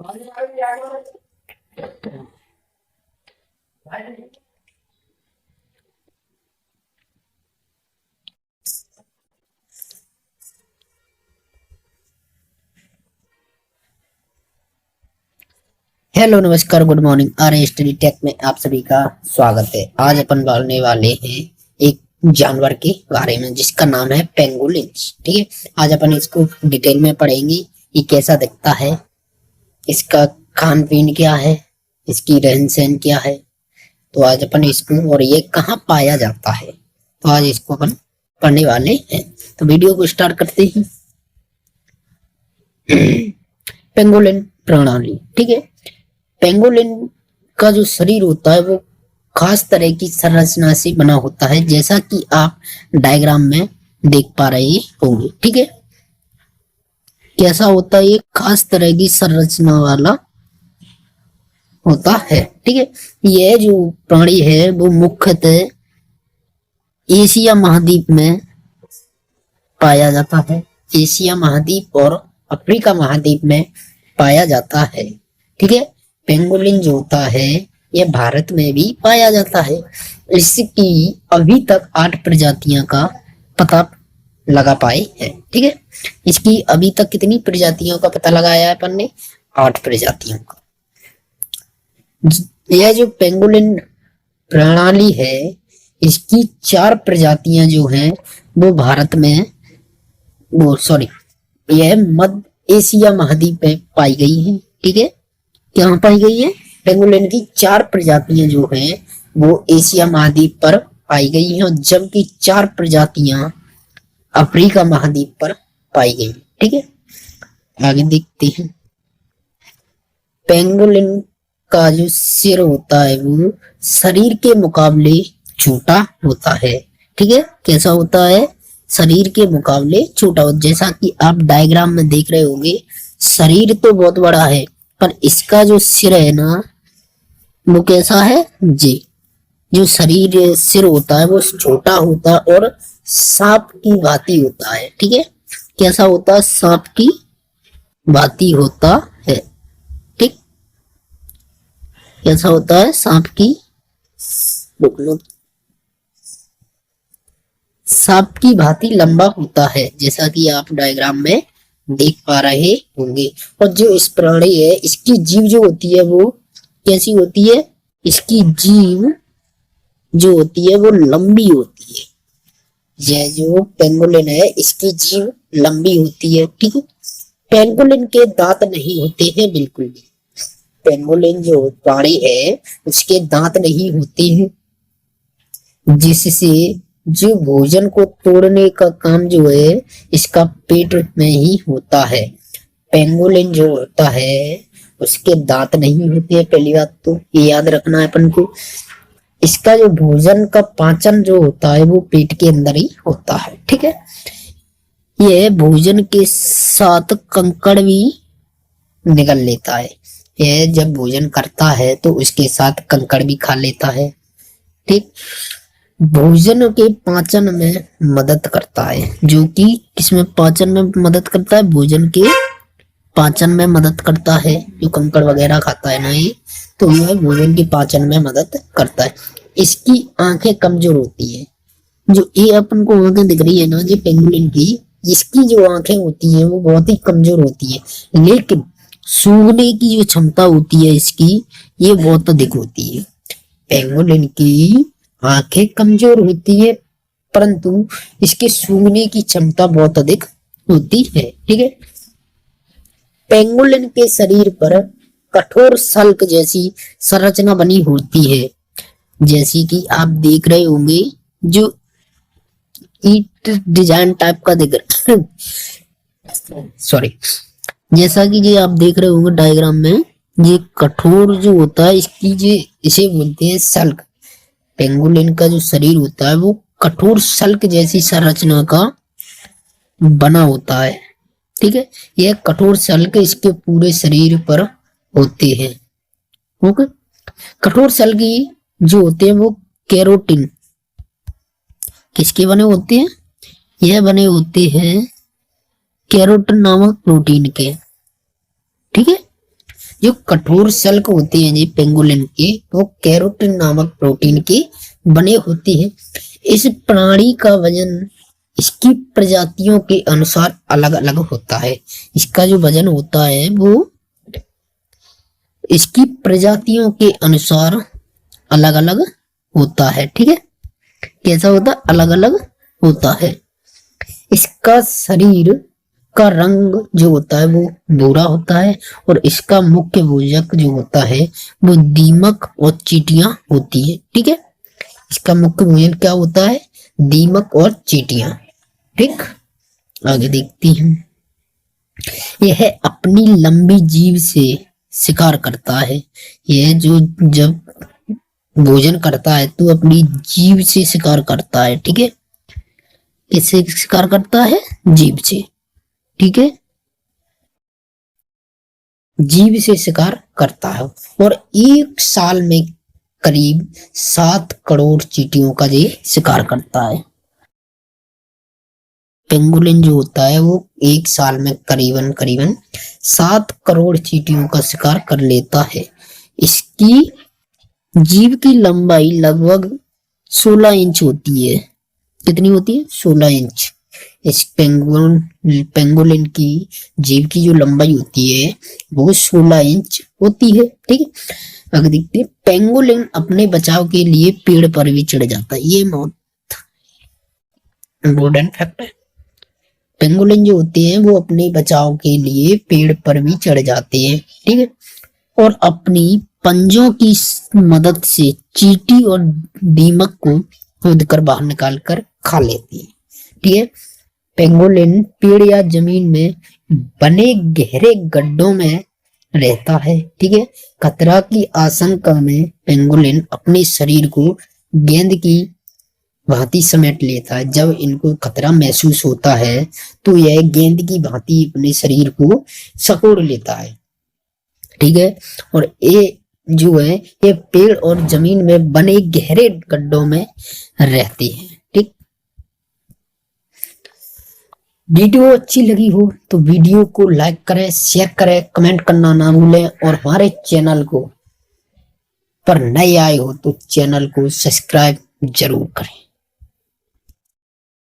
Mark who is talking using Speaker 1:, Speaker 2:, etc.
Speaker 1: Hello नमस्कार good morning आर Study Tech में आप सभी का स्वागत है। आज अपन बोलने वाले हैं एक जानवर के बारे में जिसका नाम है पेंगोलिन्स। ठीक है, आज अपन इसको डिटेल में पढ़ेंगे। ये कैसा दिखता है, इसका खान पीन क्या है, इसकी रहन सहन क्या है। तो आज अपन इसको, और ये कहाँ पाया जाता है, तो आज इसको अपन पढ़ने वाले हैं। तो वीडियो को स्टार्ट करते हैं। पेंगोलिन प्रणाली। ठीक है, पेंगोलिन का जो शरीर होता है वो खास तरह की संरचना से बना होता है, जैसा कि आप डायग्राम में देख पा रहे होंगे। ठीक है, कैसा होता है, ये खास तरह की संरचना वाला होता है। ठीक है, यह जो प्राणी है वो मुख्यतः एशिया महाद्वीप में पाया जाता है। एशिया महाद्वीप और अफ्रीका महाद्वीप में पाया जाता है। ठीक है, पेंगोलिन जो होता है यह भारत में भी पाया जाता है। इसकी अभी तक 8 प्रजातियां का पता लगा पाए हैं। ठीक है, इसकी अभी तक कितनी प्रजातियों का पता लगाया है अपन ने? 8 प्रजातियों का। यह जो पेंगोलिन प्रणाली है, इसकी 4 प्रजातियां जो हैं वो भारत में, वो सॉरी, यह मध्य एशिया महाद्वीप में पाई गई है। ठीक है, कहाँ पाई गई है? पेंगोलिन की 4 प्रजातियां जो हैं वो एशिया महाद्वीप पर पाई गई हैं, और जबकि 4 प्रजातियां अफ्रीका महाद्वीप पर पाई गई। ठीक है, आगे देखते हैं। पेंगोलिन का जो सिर होता है वो शरीर के मुकाबले छोटा होता है। ठीक है, कैसा होता है? शरीर के मुकाबले छोटा हो, जैसा कि आप डायग्राम में देख रहे होंगे। शरीर तो बहुत बड़ा है, पर इसका जो सिर है ना वो कैसा है जी? जो सिर होता है वो छोटा होता है और सांप की भांति होता है। ठीक है, कैसा होता है? सांप की भांति होता है। ठीक, कैसा होता है? सांप की, सांप की भांति लंबा होता है, जैसा कि आप डायग्राम में देख पा रहे होंगे। और जो इस प्राणी है, इसकी जीभ जो होती है वो कैसी होती है? इसकी जीभ जो होती है वो लंबी होती है। यह जो पेंगोलिन है इसकी जीभ लंबी होती है। ठीक है, पेंगोलिन के दांत नहीं होते हैं बिल्कुल भी। पेंगोलिन जो प्राणी है उसके दांत नहीं होते हैं, जिससे जो भोजन को तोड़ने का काम जो है इसका पेट में ही होता है। पेंगोलिन जो होता है उसके दांत नहीं होते हैं, पहली बात तो ये याद रखना है अपन को। इसका जो भोजन का पाचन जो होता है वो पेट के अंदर ही होता है। ठीक है, यह भोजन के साथ कंकड़ भी निगल लेता है। यह जब भोजन करता है तो उसके साथ कंकड़ भी खा लेता है। ठीक, भोजन के पाचन में मदद करता है, जो कि किसमें पाचन में मदद करता है? भोजन के पाचन में मदद करता है। जो कंकड़ वगैरह खाता है ना ये, तो यह भोजन के पाचन में मदद करता है। इसकी आंखें कमजोर होती है। जो ये अपन को आंखें दिख रही है ना, जो पेंगुलिन की, इसकी जो आंखें होती है वो बहुत ही कमजोर होती है, लेकिन सूंघने की जो क्षमता होती है इसकी, ये बहुत अधिक होती है। पेंगुलिन की आंखें कमजोर होती है, परंतु इसके सूंघने की क्षमता बहुत अधिक होती है। ठीक है, पेंगुलिन के शरीर पर कठोर सल्क जैसी संरचना बनी होती है, जैसी कि आप देख रहे होंगे, जो ईट डिजाइन टाइप का दिख रहा सॉरी, जैसा कि ये आप देख रहे होंगे डायग्राम में, ये कठोर जो होता है इसकी, जो इसे बोलते हैं सल्क। पेंगुलिन का जो शरीर होता है वो कठोर सल्क जैसी संरचना का बना होता है। ठीक है, यह कठोर सल्क इसके पूरे शरीर पर होते हैं। ओके, कठोर सल्क जो होते हैं वो केरोटिन, किसके बने होते हैं? यह बने होते हैं केरोटिन नामक प्रोटीन के। ठीक है, जो कठोर सल्क होते हैं जी पेंगोलिन के, वो कैरोटिन नामक प्रोटीन के बने होते हैं। इस प्राणी का वजन इसकी प्रजातियों के अनुसार अलग अलग होता है। इसका जो वजन होता है वो इसकी प्रजातियों के अनुसार अलग अलग होता है। ठीक है, कैसा होता है? अलग अलग होता है। इसका शरीर का रंग जो होता है वो भूरा होता है और इसका मुख्य भोजक जो होता है वो दीमक और चींटियां होती है। ठीक है, इसका मुख्य भोजन क्या होता है? दीमक और चींटियां। ठीक, आगे देखती हैं। यह अपनी लंबी जीभ से शिकार करता है। यह जो जब भोजन करता है तो अपनी जीभ से शिकार करता है। ठीक है, किससे शिकार करता है? जीभ से। ठीक है, जीभ से शिकार करता है और एक साल में करीब 7 करोड़ चींटियों का ये शिकार करता है। पेंगुलिन जो होता है वो एक साल में करीबन करीबन 7 करोड़ चींटियों का शिकार कर लेता है। इसकी जीभ की लंबाई लगभग 16 इंच होती है। कितनी होती है? 16 इंच। इस पेंगोलिन की जीभ की जो लंबाई होती है वो 16 इंच होती है। ठीक है, अगर देखते हैं पेंगोलिन अपने बचाव के लिए पेड़ पर भी चढ़ जाता है। ये बहुत इम्पोर्टेंट फैक्ट है। पेंगोलिन जो होते हैं वो अपने बचाव के लिए पेड़ पर भी चढ़ जाते हैं। ठीक है, और अपनी पंजों की मदद से चींटी और दीमक को खोदकर बाहर निकाल कर खा लेती है। ठीक है, पेंगोलिन पेड़ या जमीन में बने गहरे गड्ढों में रहता है। ठीक है, खतरा की आशंका में पेंगोलिन अपने शरीर को गेंद की भांति समेट लेता है। जब इनको खतरा महसूस होता है तो यह गेंद की भांति अपने शरीर को सकोड़ लेता है। ठीक है, और ये जो है ये पेड़ और जमीन में बने गहरे गड्ढों में रहते हैं। ठीक, वीडियो अच्छी लगी हो तो वीडियो को लाइक करें, शेयर करें, कमेंट करना ना भूलें और हमारे चैनल को पर नए आए हो तो चैनल को सब्सक्राइब जरूर करें।